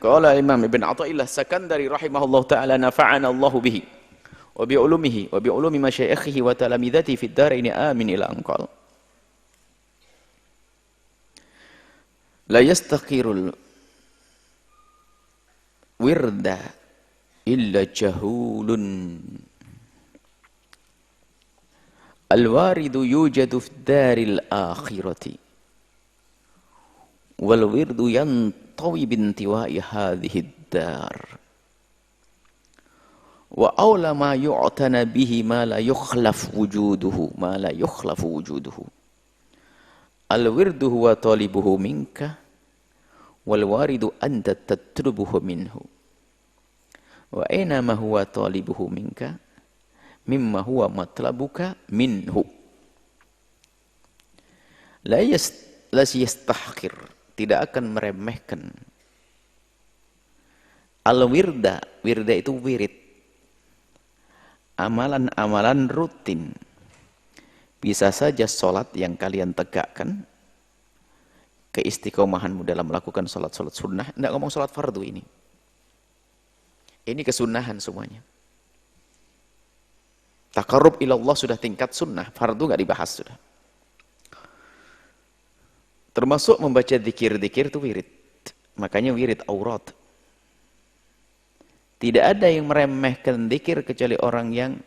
Qala Imam Ibn Athaillah Sakandari rahimahullah ta'ala nafa'ana Allahu bihi wa bi'ulumihi wa bi'ulumi masyayikhihi wa talamidati fid daraini amin ila anqal. La yastaqirul wirda illa jahulun. Al-waridu yujadu fid daril akhirati wal wirdu yantawi bintiwa'i hadhihi dar wa awla ma yu'tana bihi ma la yukhlaf wujuduhu al-wirdu huwa talibuhu minka wal waridu anta tatlubuhu minhu wa aina ma huwa talibuhu minka mimma huwa matlabuka minhu la yastahqir, tidak akan meremehkan al-wirda. Wirda itu wirid, amalan-amalan rutin. Bisa saja sholat yang kalian tegakkan, keistiqomahanmu dalam melakukan sholat-sholat sunnah. Tidak ngomong sholat fardu ini. Ini kesunahan semuanya. Taqarrub ilallah sudah tingkat sunnah, fardu nggak dibahas sudah. Termasuk membaca zikir-zikir itu wirid. Makanya wirid aurat. Tidak ada yang meremehkan zikir kecuali orang yang,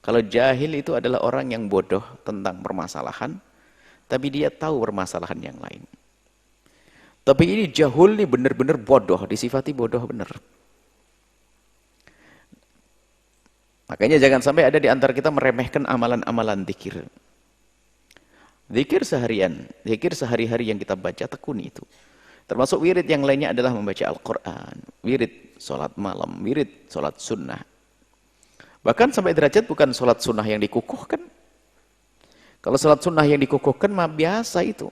kalau jahil itu adalah orang yang bodoh tentang permasalahan, tapi dia tahu permasalahan yang lain. Tapi ini jahul ini benar-benar bodoh, disifati bodoh benar. Makanya jangan sampai ada di antara kita meremehkan amalan-amalan zikir. Zikir seharian, zikir sehari-hari yang kita baca, tekuni itu. Termasuk wirid yang lainnya adalah membaca Al-Quran, wirid sholat malam, wirid sholat sunnah. Bahkan sampai derajat bukan sholat sunnah yang dikukuhkan. Kalau sholat sunnah yang dikukuhkan mah biasa itu.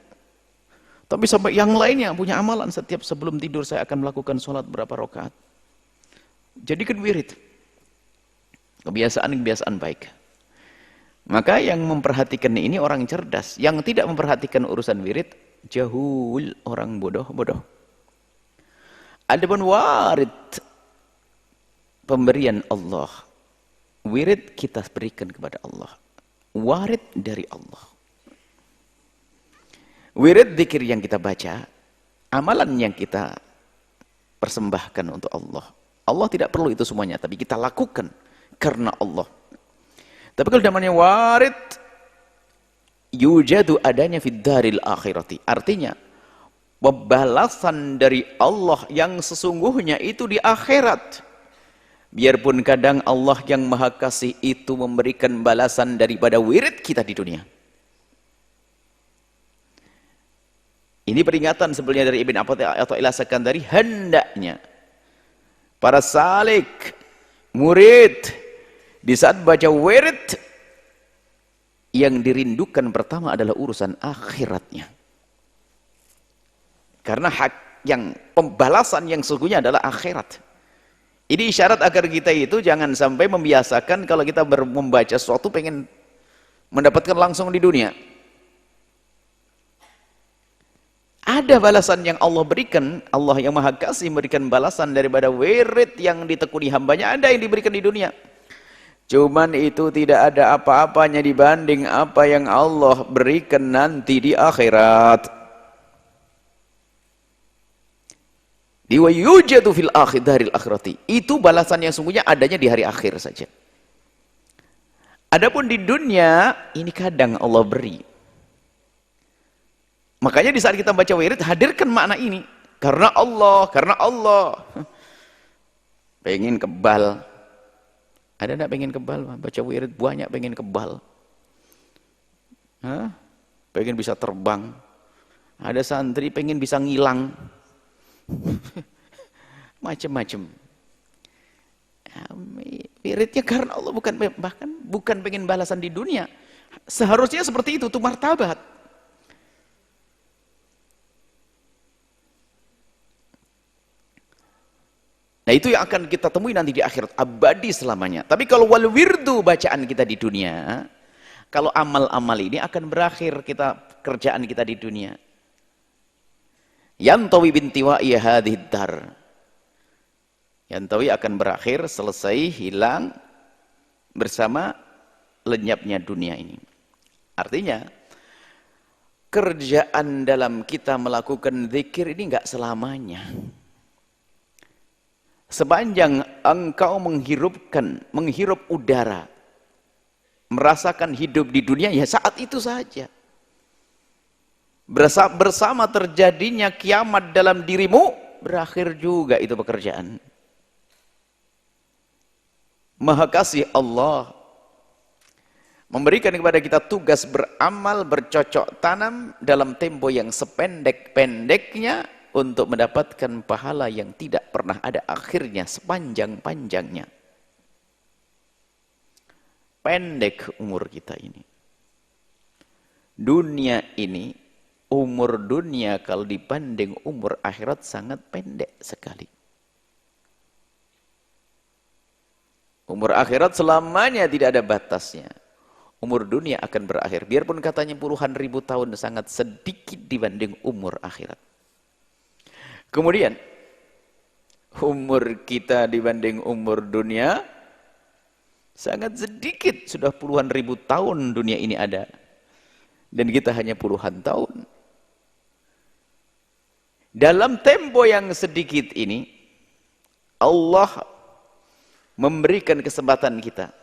Tapi sampai yang lainnya punya amalan, setiap sebelum tidur saya akan melakukan sholat berapa rakaat. Jadikan wirid. Kebiasaan-kebiasaan baik. Maka yang memperhatikan ini orang cerdas. Yang tidak memperhatikan urusan wirid, jahul, orang bodoh-bodoh. Adapun warid, pemberian Allah. Wirid kita berikan kepada Allah. Warid dari Allah. Wirid zikir yang kita baca, amalan yang kita persembahkan untuk Allah. Allah tidak perlu itu semuanya, tapi kita lakukan karena Allah. Tapi kalau namanya warid, yujadu adanya fid daril akhirati. Artinya, pembalasan dari Allah yang sesungguhnya itu di akhirat. Biarpun kadang Allah yang Maha Kasih itu memberikan balasan daripada wirid kita di dunia. Ini peringatan sebenarnya dari Ibn Athaillah Sakandari, hendaknya para salik, murid, di saat baca wirid, yang dirindukan pertama adalah urusan akhiratnya. Karena hak yang pembalasan yang sesungguhnya adalah akhirat. Ini isyarat agar kita itu jangan sampai membiasakan kalau kita membaca sesuatu pengen mendapatkan langsung di dunia. Ada balasan yang Allah berikan, Allah yang Maha Kasih memberikan balasan daripada wirid yang ditekuni hambanya, ada yang diberikan di dunia. Cuman itu tidak ada apa-apanya dibanding apa yang Allah berikan nanti di akhirat. Wa yujadu fil daril akhirati. Itu balasan yang sungguhnya adanya di hari akhir saja. Adapun di dunia, ini kadang Allah beri. Makanya di saat kita baca wirid, hadirkan makna ini. Karena Allah, karena Allah. Pengen kebal. Ada enggak pengen kebal? Baca wirid banyak pengen kebal. Hah? Pengen bisa terbang. Ada santri pengen bisa ngilang. Macem-macem. Wiridnya karena Allah, bahkan bukan pengen balasan di dunia. Seharusnya seperti itu martabat. Nah itu yang akan kita temui nanti di akhirat, abadi selamanya. Tapi kalau wal wirdu, bacaan kita di dunia, kalau amal-amal ini akan berakhir, kerjaan kita di dunia. yantawi bintiwa'i hadhid dar. Yantawi akan berakhir, selesai, hilang bersama lenyapnya dunia ini. Artinya kerjaan dalam kita melakukan zikir ini enggak selamanya. Sepanjang engkau menghirup udara, merasakan hidup di dunia, ya saat itu saja. Bersama terjadinya kiamat dalam dirimu, berakhir juga itu pekerjaan. Maha Kasih Allah memberikan kepada kita tugas beramal, bercocok tanam dalam tempo yang sependek-pendeknya untuk mendapatkan pahala yang tidak pernah ada akhirnya, sepanjang-panjangnya. Pendek umur kita ini. Dunia ini, umur dunia kalau dibanding umur akhirat sangat pendek sekali. Umur akhirat selamanya tidak ada batasnya. Umur dunia akan berakhir. Biarpun katanya puluhan ribu tahun sangat sedikit dibanding umur akhirat. Kemudian, umur kita dibanding umur dunia sangat sedikit. Sudah puluhan ribu tahun dunia ini ada. Dan kita hanya puluhan tahun. Dalam tempo yang sedikit ini, Allah memberikan kesempatan kita,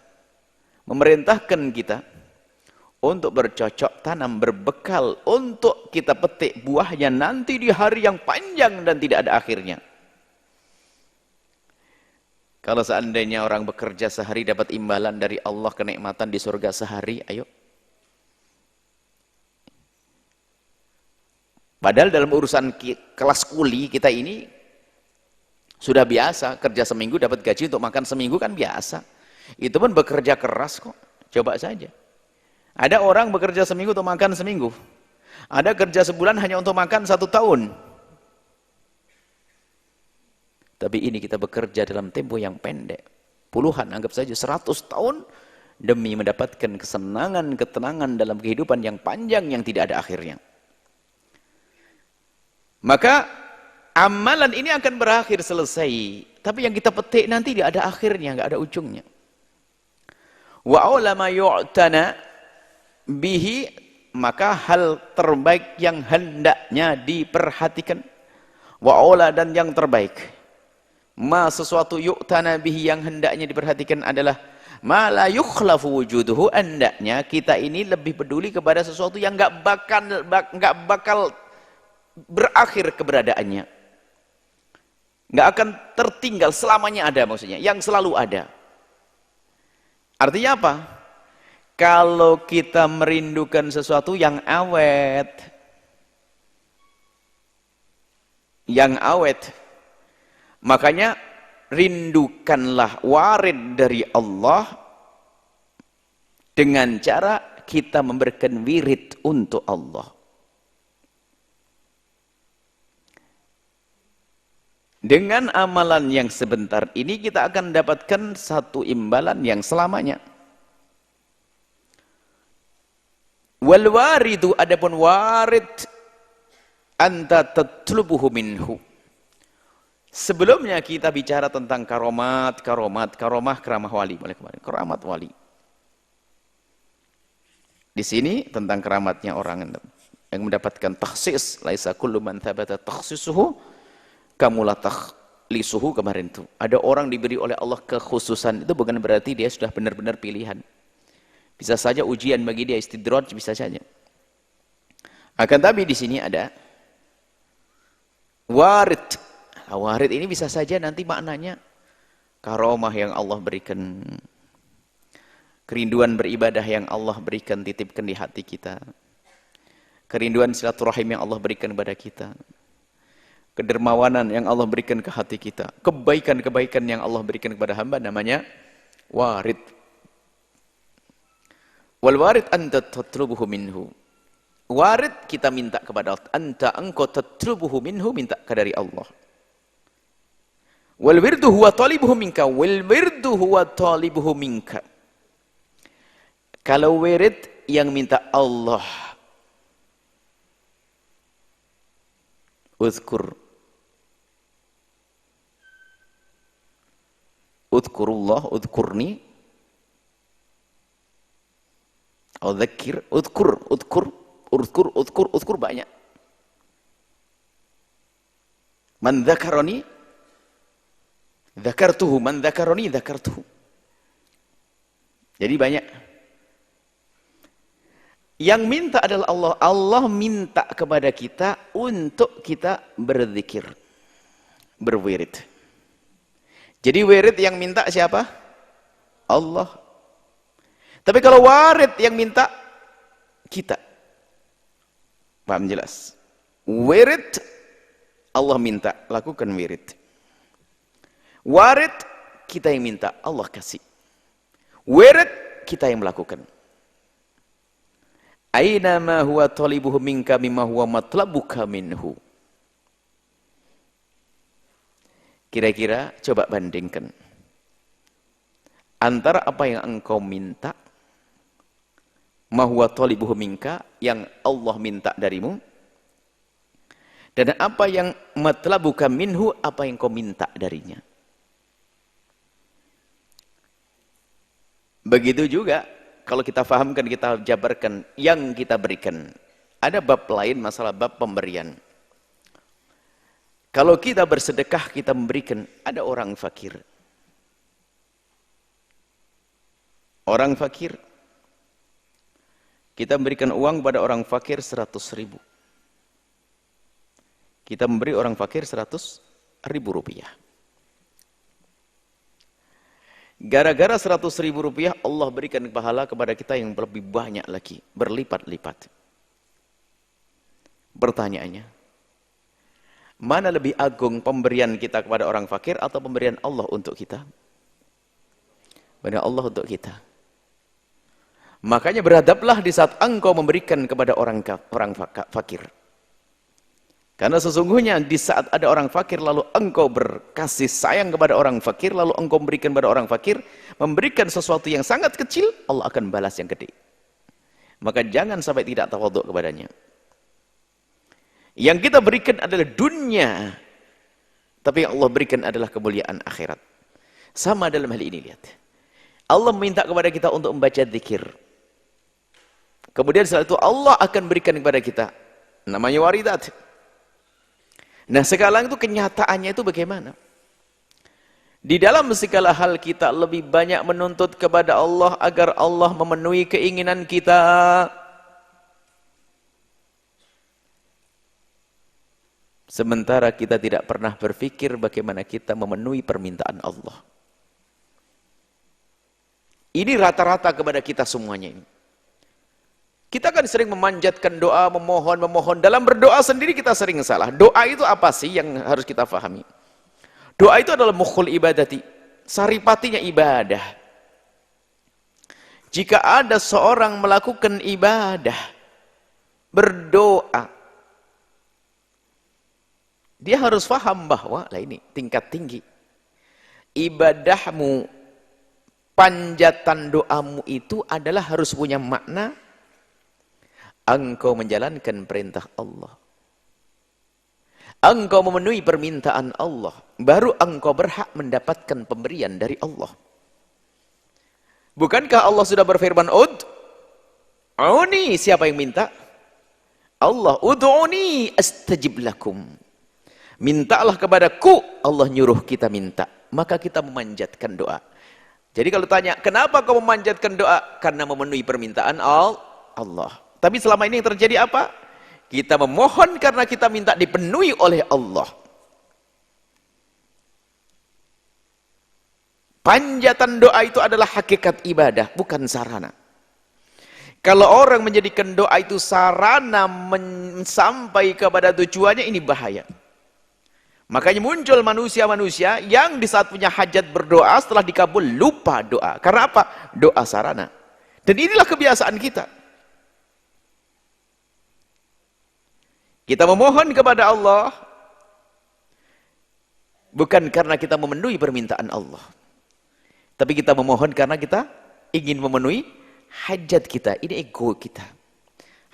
memerintahkan kita untuk bercocok tanam, berbekal untuk kita petik buahnya nanti di hari yang panjang dan tidak ada akhirnya. Kalau seandainya orang bekerja sehari dapat imbalan dari Allah kenikmatan di surga sehari, ayo. Padahal dalam urusan kelas kuli kita ini sudah biasa, kerja seminggu dapat gaji untuk makan seminggu kan biasa. Itu pun bekerja keras kok, coba saja. Ada orang bekerja seminggu untuk makan seminggu. Ada kerja sebulan hanya untuk makan 1 tahun. Tapi ini kita bekerja dalam tempo yang pendek. Puluhan, anggap saja 100 tahun demi mendapatkan kesenangan, ketenangan dalam kehidupan yang panjang yang tidak ada akhirnya. Maka amalan ini akan berakhir, selesai. Tapi yang kita petik nanti tidak ada akhirnya, tidak ada ujungnya. Wa ulama yu'tana bihi, maka hal terbaik yang hendaknya diperhatikan. Wa ula, dan yang terbaik. Ma sesuatu yu'tana bihi yang hendaknya diperhatikan adalah ma la yukhlafu wujuduhu, hendaknya kita ini lebih peduli kepada sesuatu yang enggak bakal berakhir keberadaannya. Enggak akan tertinggal, selamanya ada maksudnya, yang selalu ada. Artinya apa? Kalau kita merindukan sesuatu yang awet, makanya rindukanlah warid dari Allah dengan cara kita memberikan wirid untuk Allah. Dengan amalan yang sebentar ini kita akan dapatkan satu imbalan yang selamanya. Wal waridu, adapun warid, anta tatlubuhu minhu. Sebelumnya kita bicara tentang karamah wali, mulai kemarin, keramat wali. Di sini tentang keramatnya orang yang mendapatkan takhsis, laisa kullu man thabata takhsisuhu kamulah takhlisuhu, kemarin itu. Ada orang diberi oleh Allah kekhususan, itu bukan berarti dia sudah benar-benar pilihan. Bisa saja ujian bagi dia, istidraj, bisa saja. Akan tapi di sini ada warid. Warid ini bisa saja nanti maknanya karomah yang Allah berikan, kerinduan beribadah yang Allah berikan, titipkan di hati kita, kerinduan silaturahim yang Allah berikan kepada kita, kedermawanan yang Allah berikan ke hati kita, kebaikan-kebaikan yang Allah berikan kepada hamba, namanya warid. Wal warid anta tatlubuhu minhu. Warid kita minta kepada Allah, anta engkau tatlubuhu minhu, minta dari Allah. Wal wirdu huwa talibuhu minka, wal wirdu huwa talibuhu minka. Kalau wirid yang minta Allah, Uzkur. Uzkurullah, uzkurni. Udzakir, uzkur banyak. Man dzakarani dzakartuhu, man dzakarani dzakartuhu. Jadi banyak. Yang minta adalah Allah. Allah minta kepada kita untuk kita berzikir, berwirid. Jadi wirid yang minta siapa? Allah. Tapi kalau warid yang minta kita. Paham jelas? Wirid Allah minta, lakukan wirid. Warid kita yang minta, Allah kasih. Wirid kita yang melakukan. Aina ma huwa talibuhu minka mimma huwa matlabuka minhu. Kira-kira coba bandingkan antara apa yang engkau minta, ma huwa talibuhu minka, yang Allah minta darimu, dan apa yang matlabuka minhu, apa yang kau minta darinya. Begitu juga kalau kita fahamkan, kita jabarkan yang kita berikan. Ada bab lain, masalah bab pemberian. Kalau kita bersedekah, kita memberikan, ada orang fakir. Orang fakir, kita memberikan uang pada orang fakir 100.000. Kita memberi orang fakir 100.000 rupiah. Gara-gara 100.000 rupiah, Allah berikan pahala kepada kita yang lebih banyak lagi, berlipat-lipat. Pertanyaannya, mana lebih agung pemberian kita kepada orang fakir atau pemberian Allah untuk kita? Pemberian Allah untuk kita. Makanya berhadaplah di saat engkau memberikan kepada orang fakir. Karena sesungguhnya di saat ada orang fakir lalu engkau berkasih sayang kepada orang fakir, lalu engkau memberikan kepada orang fakir, memberikan sesuatu yang sangat kecil, Allah akan balas yang gede. Maka jangan sampai tidak tawaduk kepadanya. Yang kita berikan adalah dunia, tapi yang Allah berikan adalah kemuliaan akhirat. Sama dalam hal ini, lihat. Allah minta kepada kita untuk membaca zikir. Kemudian setelah itu Allah akan berikan kepada kita, namanya waridat. Nah sekarang itu kenyataannya itu bagaimana? Di dalam segala hal kita lebih banyak menuntut kepada Allah agar Allah memenuhi keinginan kita. Sementara kita tidak pernah berpikir bagaimana kita memenuhi permintaan Allah. Ini rata-rata kepada kita semuanya ini. Kita kan sering memanjatkan doa, memohon. Dalam berdoa sendiri kita sering salah. Doa itu apa sih yang harus kita fahami? Doa itu adalah mukhul ibadati, saripatinya ibadah. Jika ada seorang melakukan ibadah, berdoa, dia harus faham bahwa, lah ini tingkat tinggi. Ibadahmu, panjatan doamu itu adalah harus punya makna engkau menjalankan perintah Allah. Engkau memenuhi permintaan Allah, baru engkau berhak mendapatkan pemberian dari Allah. Bukankah Allah sudah berfirman, Ud'uni, siapa yang minta? Allah, Ud'uni astajib lakum. Mintalah kepadaku, Allah nyuruh kita minta. Maka kita memanjatkan doa. Jadi kalau tanya, kenapa kau memanjatkan doa? Karena memenuhi permintaan Allah. Tapi selama ini yang terjadi apa? Kita memohon karena kita minta dipenuhi oleh Allah. Panjatan doa itu adalah hakikat ibadah, bukan sarana. Kalau orang menjadikan doa itu sarana sampai kepada tujuannya, ini bahaya. Makanya muncul manusia-manusia yang di saat punya hajat berdoa, setelah dikabul lupa doa. Karena apa? Doa sarana. Dan inilah kebiasaan kita. Kita memohon kepada Allah bukan karena kita memenuhi permintaan Allah, tapi kita memohon karena kita ingin memenuhi hajat kita. Ini ego kita.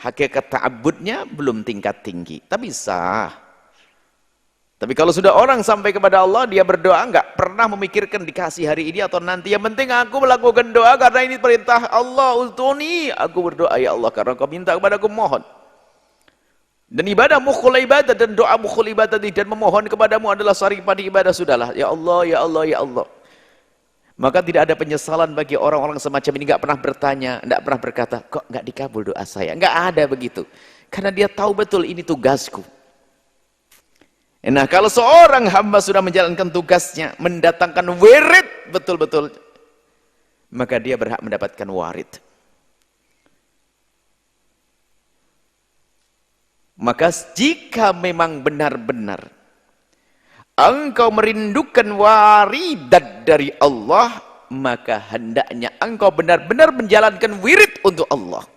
Hakikat ta'abbudnya belum tingkat tinggi, tapi sah. Tapi kalau sudah orang sampai kepada Allah, dia berdoa enggak pernah memikirkan dikasih hari ini atau nanti. Yang penting aku melakukan doa karena ini perintah Allah untuni. Aku berdoa, ya Allah, karena kau minta kepada aku, mohon. Dan ibadah mukhul ibadah dan doa mukhul ibadah dan memohon kepadamu adalah saripati ibadah. Sudahlah, ya Allah, ya Allah, ya Allah. Maka tidak ada penyesalan bagi orang-orang semacam ini. Enggak pernah bertanya, enggak pernah berkata, kok enggak dikabul doa saya. Enggak ada begitu. Karena dia tahu betul ini tugasku. Nah, kalau seorang hamba sudah menjalankan tugasnya, mendatangkan wirid betul-betul, maka dia berhak mendapatkan warid. Maka jika memang benar-benar engkau merindukan waridat dari Allah, maka hendaknya engkau benar-benar menjalankan wirid untuk Allah.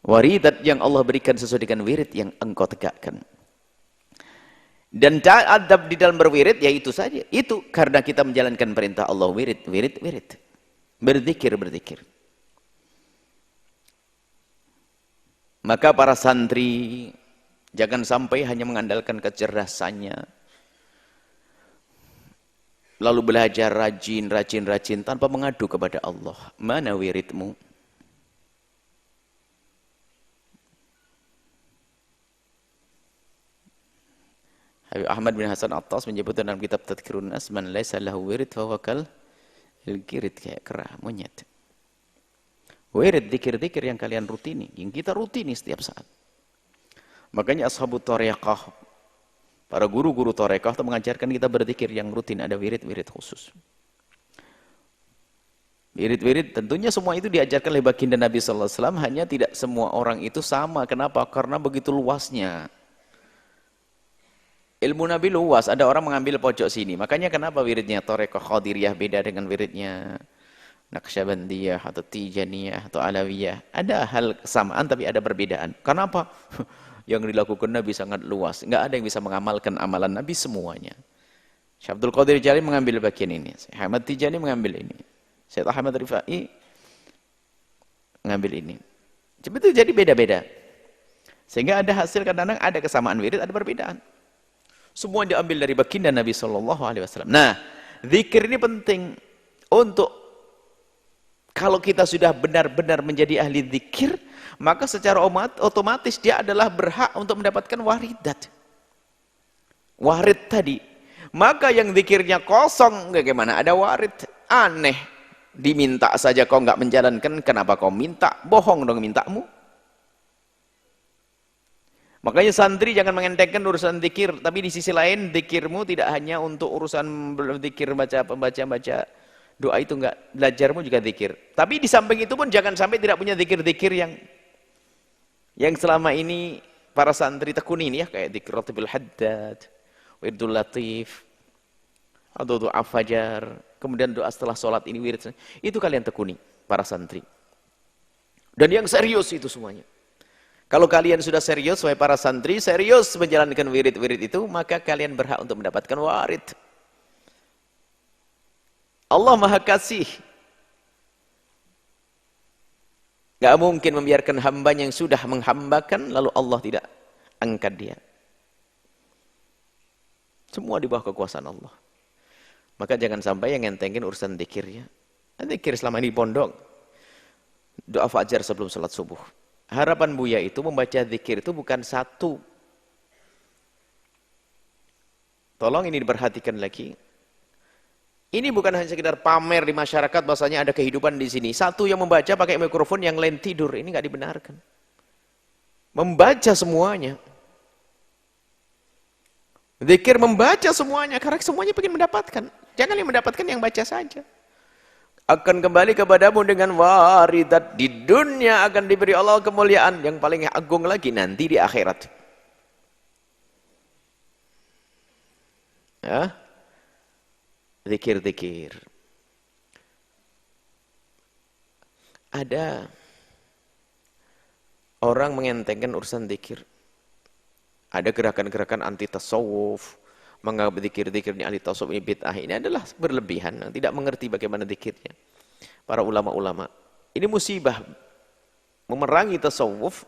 Waridat yang Allah berikan sesuai dengan wirid yang engkau tegakkan. Dan adab di dalam berwirid, ya itu saja. Itu karena kita menjalankan perintah Allah, wirid, wirid, wirid. Berzikir, berzikir. Maka para santri, jangan sampai hanya mengandalkan kecerdasannya. Lalu belajar rajin, rajin, rajin, tanpa mengadu kepada Allah. Mana wiridmu? Habib Ahmad bin Hasan Attas menyebutkan dalam kitab Tadhkirun Nas, man laisa lahu wirid fa huwa kal kirid, kayak kera monyet. Wirid, zikir-zikir yang kalian rutini, yang kita rutini setiap saat. Makanya ashabut thariqah, para guru-guru thariqah itu mengajarkan kita berzikir yang rutin, ada wirid-wirid khusus. Wirid-wirid tentunya semua itu diajarkan oleh baginda Nabi sallallahu alaihi wasallam, hanya tidak semua orang itu sama. Kenapa? Karena begitu luasnya. Ilmu Nabi luas, ada orang mengambil pojok sini. Makanya kenapa wiridnya Thariqah Qadiriyah beda dengan wiridnya Naqsyabandiyah atau Tijaniyah atau Alawiyah. Ada hal kesamaan tapi ada perbedaan. Kenapa? Yang dilakukan Nabi sangat luas. Enggak ada yang bisa mengamalkan amalan Nabi semuanya. Syekh Abdul Qadir Jalil mengambil bagian ini. Syekh Ahmad Tijani mengambil ini. Syekh Ahmad Rifai mengambil ini. Itu jadi beda-beda. Sehingga ada hasil kadang-kadang ada kesamaan wirid, ada perbedaan. Semua diambil dari baginda Nabi Shallallahu Alaihi Wasallam. Nah, zikir ini penting untuk kalau kita sudah benar-benar menjadi ahli zikir, maka secara otomatis dia adalah berhak untuk mendapatkan waridat. Warid tadi. Maka yang zikirnya kosong, bagaimana ada warid? Aneh. Diminta saja kau nggak menjalankan, kenapa kau minta? Bohong dong mintamu. Makanya santri jangan mengentengkan urusan zikir, tapi di sisi lain zikirmu tidak hanya untuk urusan berzikir baca doa itu enggak, belajarmu juga zikir. Tapi di samping itu pun jangan sampai tidak punya zikir-zikir yang selama ini para santri tekuni ini ya, kayak zikir Ratibul Haddad, Wirdul Latif, atau doa fajar, kemudian doa setelah sholat ini wirid. Itu kalian tekuni para santri. Dan yang serius itu semuanya. Kalau kalian sudah serius, wahai para santri, serius menjalankan wirid-wirid itu, maka kalian berhak untuk mendapatkan warid. Allah Maha Kasih. Gak mungkin membiarkan hambanya yang sudah menghambakan, lalu Allah tidak angkat dia. Semua di bawah kekuasaan Allah. Maka jangan sampai yang ngentengin urusan zikirnya. Zikir selama ini pondok. Doa fajar sebelum salat subuh. Harapan Buya itu membaca zikir itu bukan satu. Tolong ini diperhatikan lagi. Ini bukan hanya sekedar pamer di masyarakat bahwasanya ada kehidupan di sini. Satu yang membaca pakai mikrofon, yang lain tidur, ini nggak dibenarkan. Membaca semuanya. Zikir membaca semuanya karena semuanya ingin mendapatkan. Jangan yang mendapatkan yang baca saja. Akan kembali kepadamu dengan waridat. Di dunia akan diberi Allah kemuliaan yang paling agung lagi nanti di akhirat. Ya. Zikir-zikir. Ada orang mengentengkan urusan zikir. Ada gerakan-gerakan anti tasawuf, menganggap zikir-zikirnya ahli tasawuf ini bid'ah. Ini adalah berlebihan, tidak mengerti bagaimana zikirnya para ulama-ulama. Ini musibah memerangi tasawuf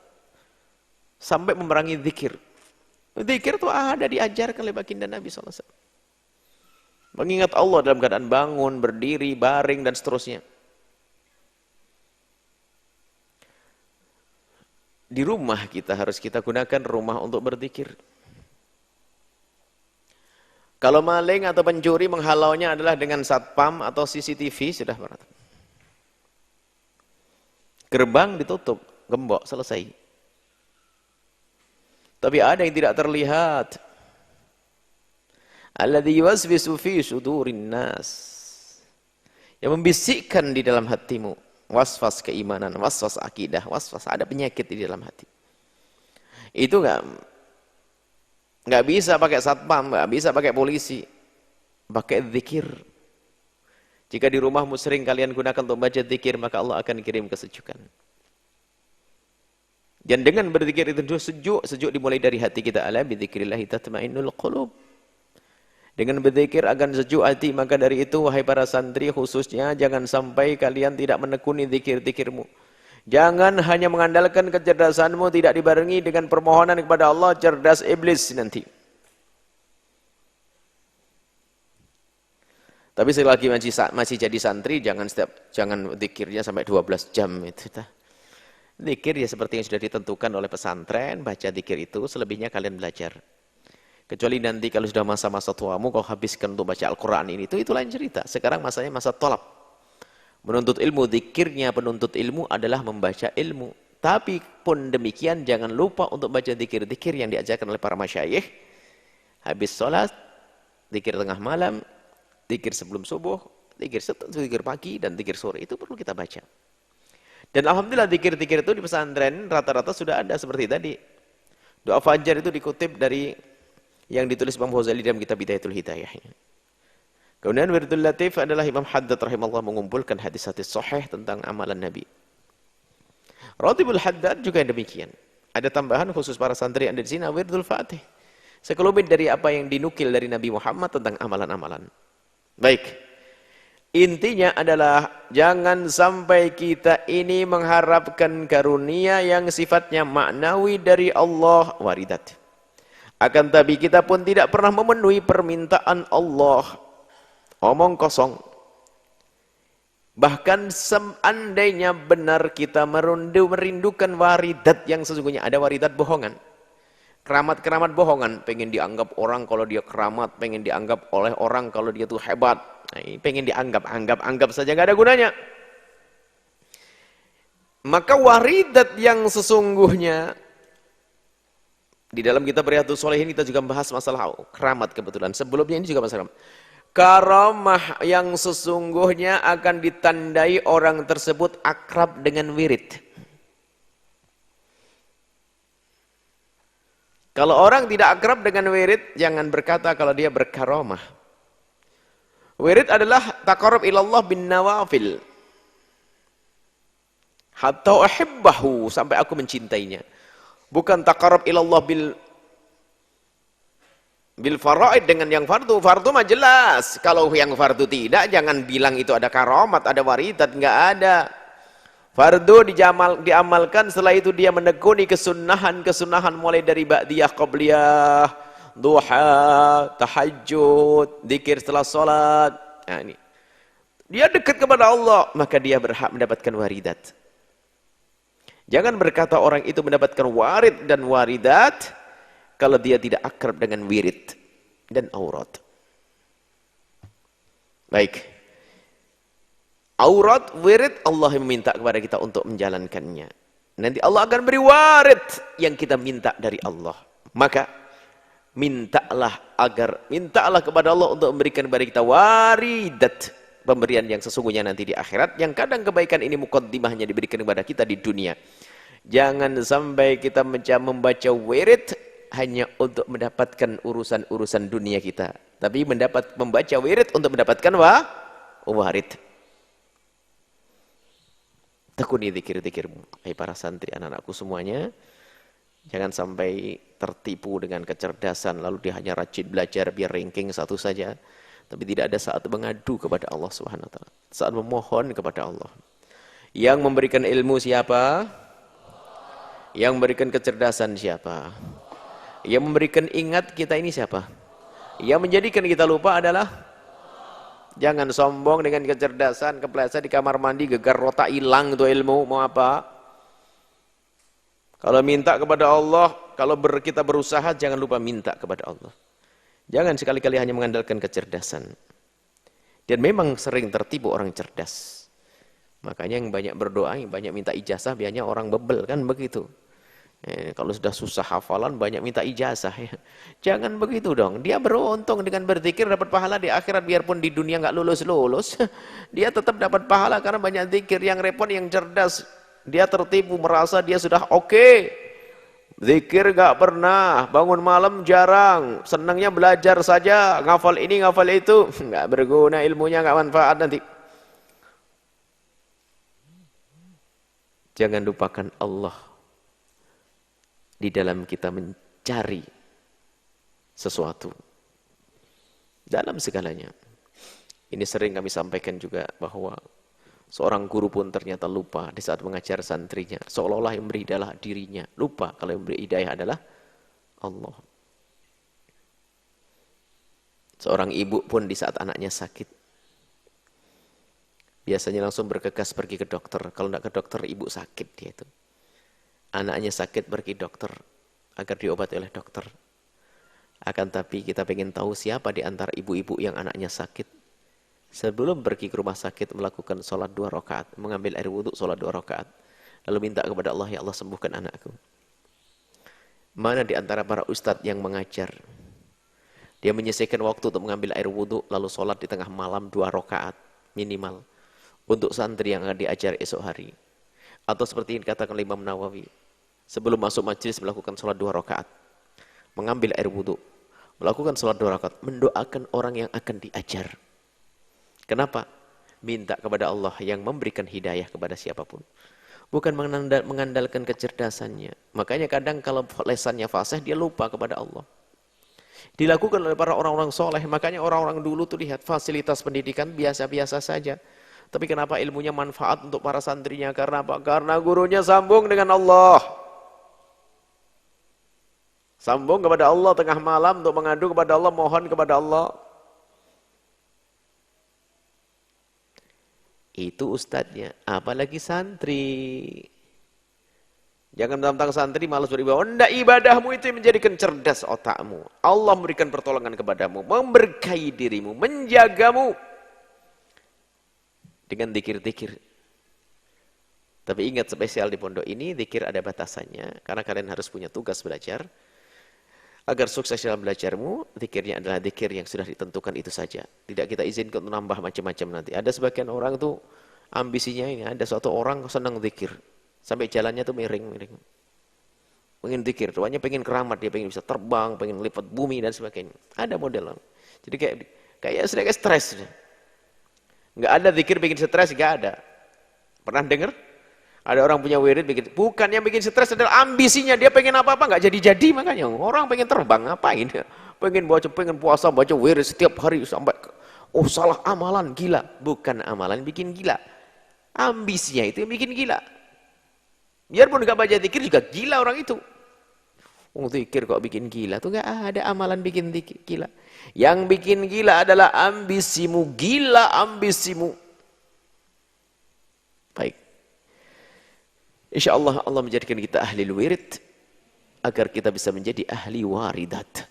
sampai memerangi zikir. Zikir itu ada diajarkan oleh baginda Nabi SAW. Mengingat Allah dalam keadaan bangun, berdiri, baring, dan seterusnya. Di rumah kita harus kita gunakan rumah untuk berzikir. Kalau maling atau pencuri menghalaunya adalah dengan satpam atau CCTV, sudah berat. Gerbang ditutup, gembok, selesai. Tapi ada yang tidak terlihat. Alladzi yuwaswisu fi sudurin nas. Yang membisikkan di dalam hatimu. Was-was keimanan, was-was akidah, was-was ada penyakit di dalam hati. Itu nggak bisa pakai satpam, nggak bisa pakai polisi, pakai zikir. Jika di rumahmu sering kalian gunakan untuk baca zikir, maka Allah akan kirim kesejukan. Dan dengan berzikir itu sejuk dimulai dari hati kita. Ala bi dzikrillah tatma'innul qulub. Dengan berzikir akan sejuk hati, maka dari itu wahai para santri khususnya jangan sampai kalian tidak menekuni zikir-zikirmu. Jangan hanya mengandalkan kecerdasanmu tidak dibarengi dengan permohonan kepada Allah, cerdas iblis nanti. Tapi selagi masih jadi santri jangan zikirnya sampai 12 jam itu. Zikir ya seperti yang sudah ditentukan oleh pesantren, baca zikir itu, selebihnya kalian belajar. Kecuali nanti kalau sudah masa-masa tuamu kau habiskan untuk baca Al-Quran itu lain cerita. Sekarang masanya masa tolab. Menuntut ilmu, zikirnya penuntut ilmu adalah membaca ilmu. Tapi pun demikian jangan lupa untuk baca zikir-zikir yang diajarkan oleh para masyayikh. Habis sholat, zikir tengah malam, zikir sebelum subuh, zikir pagi, dan zikir sore. Itu perlu kita baca. Dan alhamdulillah zikir-zikir itu di pesantren rata-rata sudah ada seperti tadi. Doa fajar itu dikutip dari yang ditulis Imam Ghazali dalam kitab Bidayatul Hidayah. Kemudian Wirdul Latif adalah Imam Haddad rahimahullah mengumpulkan hadis-hadis sahih tentang amalan Nabi. Ratibul Haddad juga demikian. Ada tambahan khusus para santri yang ada di sini, Wirdul Fatih. Sekelumit dari apa yang dinukil dari Nabi Muhammad tentang amalan-amalan. Baik. Intinya adalah jangan sampai kita ini mengharapkan karunia yang sifatnya maknawi dari Allah waridat. Akan tapi kita pun tidak pernah memenuhi permintaan Allah. Omong kosong. Bahkan seandainya benar kita merindukan waridat yang sesungguhnya, ada waridat bohongan. Keramat-keramat bohongan. Pengen dianggap orang kalau dia keramat. Pengen dianggap oleh orang kalau dia tuh hebat. Nah, pengen dianggap saja nggak ada gunanya. Maka waridat yang sesungguhnya, di dalam kitab Riyadhus Shalihin kita juga membahas masalah keramat kebetulan. Sebelumnya ini juga masalah karamah yang sesungguhnya akan ditandai orang tersebut akrab dengan wirid. Kalau orang tidak akrab dengan wirid, jangan berkata kalau dia berkaramah. Wirid adalah taqarrub ilallah bin nawafil. Hatta uhibbahu, sampai aku mencintainya. Bukan taqarrub ilallah bil faraid dengan yang fardu. Fardu mah jelas. Kalau yang fardu tidak, jangan bilang itu ada karamat, ada waridat, enggak ada. Fardu diamalkan, setelah itu dia menekuni kesunahan mulai dari ba'diyah, qabliyah, duha, tahajud, zikir setelah salat. Nah, ini. Dia dekat kepada Allah, maka dia berhak mendapatkan waridat. Jangan berkata orang itu mendapatkan warid dan waridat kalau dia tidak akrab dengan wirid dan aurat. Baik. Aurat, wirid, Allah yang meminta kepada kita untuk menjalankannya. Nanti Allah akan beri warid yang kita minta dari Allah. Maka mintalah kepada Allah untuk memberikan kepada kita waridat, pemberian yang sesungguhnya nanti di akhirat, yang kadang kebaikan ini muqaddimahnya diberikan kepada kita di dunia. Jangan sampai kita membaca wirid hanya untuk mendapatkan urusan-urusan dunia kita, tapi membaca wirid untuk mendapatkan warid. Tekuni zikir-zikirmu, hai para santri, anak-anakku semuanya. Jangan sampai tertipu dengan kecerdasan lalu dia hanya rajin belajar biar ranking satu saja, tapi tidak ada saat mengadu kepada Allah Subhanahu wa taala, saat memohon kepada Allah. Yang memberikan ilmu siapa? Yang memberikan kecerdasan siapa? Yang memberikan ingat kita ini siapa? Yang menjadikan kita lupa adalah, jangan sombong dengan kecerdasan, kepleset di kamar mandi, gegar rotak, hilang itu ilmu, mau apa? Kalau minta kepada Allah, kalau kita berusaha, jangan lupa minta kepada Allah. Jangan sekali-kali hanya mengandalkan kecerdasan. Dan memang sering tertipu orang cerdas. Makanya yang banyak berdoa, yang banyak minta ijazah, biasanya orang bebel, kan begitu. Kalau sudah susah hafalan, banyak minta ijazah. Ya. Jangan begitu dong. Dia beruntung dengan berzikir dapat pahala di akhirat, biarpun di dunia nggak lulus-lulus. Dia tetap dapat pahala karena banyak zikir. Yang repot, yang cerdas, dia tertipu, merasa dia sudah oke. Zikir nggak pernah, bangun malam jarang, senangnya belajar saja, ngafal ini, ngafal itu. Nggak berguna ilmunya, nggak manfaat nanti. Jangan lupakan Allah di dalam kita mencari sesuatu dalam segalanya. Ini sering kami sampaikan juga bahwa seorang guru pun ternyata lupa di saat mengajar santrinya, seolah-olah yang memberi adalah dirinya, lupa kalau yang memberi hidayah adalah Allah. Seorang ibu pun di saat anaknya sakit, biasanya langsung bergegas pergi ke dokter. Kalau tidak ke dokter, ibu sakit dia itu. Anaknya sakit, pergi dokter agar diobati oleh dokter. Akan tapi kita ingin tahu siapa di antara ibu-ibu yang anaknya sakit, sebelum pergi ke rumah sakit melakukan sholat 2 rakaat, mengambil air wudhu, sholat 2 rakaat, lalu minta kepada Allah, ya Allah sembuhkan anakku. Mana di antara para ustadz yang mengajar, dia menyisihkan waktu untuk mengambil air wudhu, lalu sholat di tengah malam 2 rakaat minimal untuk santri yang akan diajar esok hari. Atau seperti yang dikatakan oleh Imam Nawawi, sebelum masuk majlis melakukan sholat 2 rakaat, mengambil air wudhu, melakukan sholat 2 rakaat, mendoakan orang yang akan diajar. Kenapa? Minta kepada Allah yang memberikan hidayah kepada siapapun. Bukan mengandalkan kecerdasannya. Makanya kadang kalau lesannya fasih, dia lupa kepada Allah. Dilakukan oleh para orang-orang soleh. Makanya orang-orang dulu tuh lihat fasilitas pendidikan biasa-biasa saja. Tapi kenapa ilmunya manfaat untuk para santrinya? Karena apa? Karena gurunya sambung dengan Allah. Sambung kepada Allah tengah malam untuk mengadu kepada Allah, mohon kepada Allah. Itu ustadznya, apalagi santri. Jangan tentang santri malas beribadah. Enggak, ibadahmu itu menjadikan cerdas otakmu. Allah memberikan pertolongan kepadamu, memberkahi dirimu, menjagamu dengan zikir-zikir. Tapi ingat, spesial di pondok ini zikir ada batasannya, karena kalian harus punya tugas belajar. Agar sukses dalam belajarmu, zikirnya adalah zikir yang sudah ditentukan itu saja. Tidak kita izinkan untuk nambah macam-macam nanti. Ada sebagian orang tuh ambisinya ini, ada suatu orang senang zikir, sampai jalannya tuh miring-miring. Pengen zikir, doanya pengen keramat, dia pengen bisa terbang, pengen lipat bumi dan sebagainya. Ada model. Jadi kayak sedikit stres. Nggak ada zikir bikin stres, nggak ada. Pernah dengar? Ada orang punya wirid bikin, bukan yang bikin stres adalah ambisinya, dia pengen apa-apa nggak jadi-jadi. Makanya orang pengen terbang, ngapain? Pengen puasa, baca wirid setiap hari sampai salah amalan, gila. Bukan amalan bikin gila, ambisinya itu yang bikin gila. Biarpun nggak baca zikir juga gila orang itu. Zikir kok bikin gila? Tuh nggak ada amalan bikin gila. Yang bikin gila adalah ambisimu, gila ambisimu. Baik. InsyaAllah Allah menjadikan kita ahli wirid agar kita bisa menjadi ahli waridat.